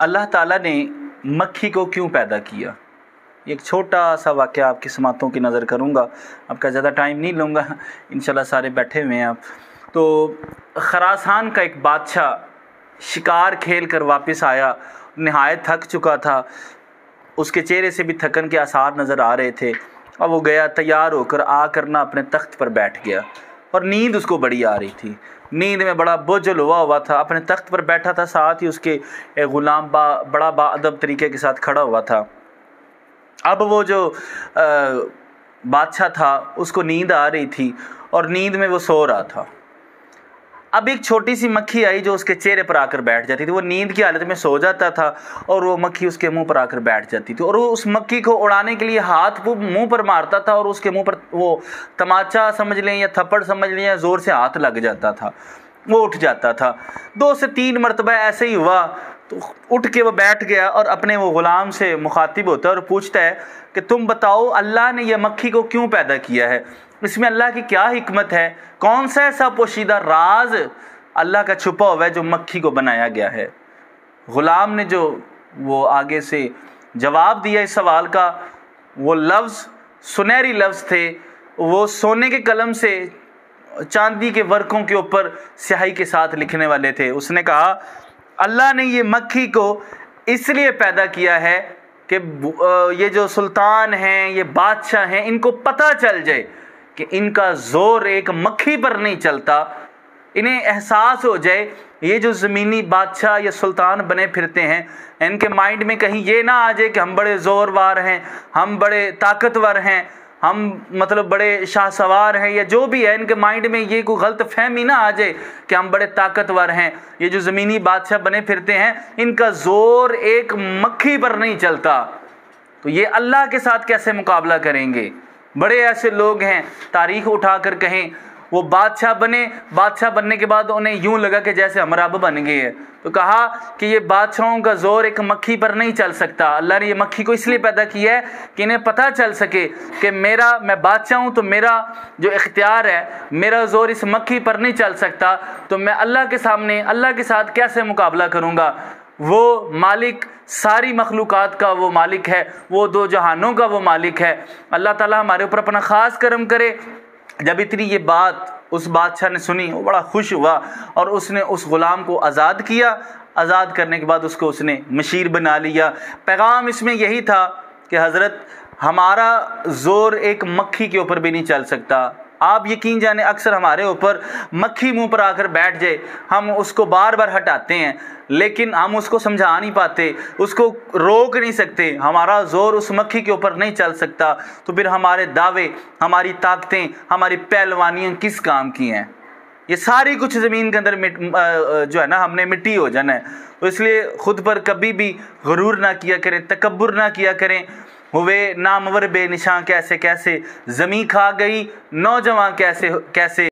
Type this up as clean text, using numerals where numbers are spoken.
अल्लाह ताला ने मक्खी को क्यों पैदा किया? एक छोटा सा वाक़या आपकी समातों की नज़र करूँगा, आपका ज़्यादा टाइम नहीं लूँगा, इंशाल्लाह सारे बैठे हुए हैं आप। तो खरासान का एक बादशाह शिकार खेल कर वापस आया, नहायत थक चुका था, उसके चेहरे से भी थकन के आसार नज़र आ रहे थे। अब वो गया, तैयार होकर आकर ना अपने तख्त पर बैठ गया और नींद उसको बड़ी आ रही थी। नींद में बड़ा बोझल हुआ था, अपने तख्त पर बैठा था, साथ ही उसके ग़ुलाम बड़ा बाअदब तरीके के साथ खड़ा हुआ था। अब वो जो बादशाह था उसको नींद आ रही थी और नींद में वो सो रहा था। अब एक छोटी सी मक्खी आई जो उसके चेहरे पर आकर बैठ जाती थी। वो नींद की हालत में सो जाता था और वो मक्खी उसके मुंह पर आकर बैठ जाती थी और वो उस मक्खी को उड़ाने के लिए हाथ वो मुंह पर मारता था और उसके मुंह पर वो तमाचा समझ लें या थप्पड़ समझ लें या ज़ोर से हाथ लग जाता था, वो उठ जाता था। 2 से 3 मरतबा ऐसे ही हुआ तो उठ के वो बैठ गया और अपने वो ग़ुलाम से मुखातिब होता है और पूछता है कि तुम बताओ अल्लाह ने यह मक्खी को क्यों पैदा किया है? इसमें अल्लाह की क्या हिकमत है? कौन सा ऐसा पोशीदा राज अल्लाह का छुपा हुआ है जो मक्खी को बनाया गया है? ग़ुलाम ने जो वो आगे से जवाब दिया इस सवाल का, वो लफ्ज़ सुनहरी लफ्ज़ थे, वो सोने के कलम से चांदी के वर्कों के ऊपर स्याही के साथ लिखने वाले थे। उसने कहा अल्लाह ने ये मक्खी को इसलिए पैदा किया है कि ये जो सुल्तान हैं, ये बादशाह हैं, इनको पता चल जाए कि इनका ज़ोर एक मक्खी पर नहीं चलता। इन्हें एहसास हो जाए, ये जो ज़मीनी बादशाह या सुल्तान बने फिरते हैं, इनके माइंड में कहीं ये ना आ जाए कि हम बड़े ज़ोरवार हैं, हम बड़े ताकतवर हैं, हम मतलब बड़े शाहसवार हैं, या जो भी है इनके माइंड में ये कोई गलत फहमी ना आ जाए कि हम बड़े ताकतवर हैं। ये जो ज़मीनी बादशाह बने फिरते हैं, इनका ज़ोर एक मक्खी पर नहीं चलता, तो ये अल्लाह के साथ कैसे मुकाबला करेंगे? बड़े ऐसे लोग हैं, तारीख़ उठाकर कहें, वो बादशाह बने, बादशाह बनने के बाद उन्हें यूँ लगा कि जैसे हम रब बन गए हैं, तो कहा कि ये बादशाहों का ज़ोर एक मक्खी पर नहीं चल सकता। अल्लाह ने ये मक्खी को इसलिए पैदा किया है कि इन्हें पता चल सके कि मैं बादशाह हूँ, तो मेरा जो इख्तियार है, मेरा ज़ोर इस मक्खी पर नहीं चल सकता, तो मैं अल्लाह के सामने, अल्लाह के साथ कैसे मुकाबला करूँगा? वो मालिक, सारी मखलूक़ात का वो मालिक है, वो 2 जहानों का वो मालिक है। अल्लाह ताला हमारे ऊपर अपना ख़ास करम करे। जब इतनी ये बात उस बादशाह ने सुनी, वो बड़ा खुश हुआ और उसने उस ग़ुलाम को आज़ाद किया। आज़ाद करने के बाद उसको उसने मशीर बना लिया। पैगाम इसमें यही था कि हज़रत, हमारा ज़ोर एक मक्खी के ऊपर भी नहीं चल सकता। आप यकीन जाने, अक्सर हमारे ऊपर मक्खी मुंह पर आकर बैठ जाए, हम उसको बार बार हटाते हैं, लेकिन हम उसको समझा नहीं पाते, उसको रोक नहीं सकते। हमारा ज़ोर उस मक्खी के ऊपर नहीं चल सकता, तो फिर हमारे दावे, हमारी ताकतें, हमारी पहलवानियाँ किस काम की हैं? ये सारी कुछ ज़मीन के अंदर जो है ना, हमने मिट्टी हो जाना है। तो इसलिए ख़ुद पर कभी भी गुरूर ना किया करें, तकब्बुर ना किया करें। हुए नामवर बेनिशां कैसे कैसे, ज़मीं खा गई नौजवान कैसे कैसे।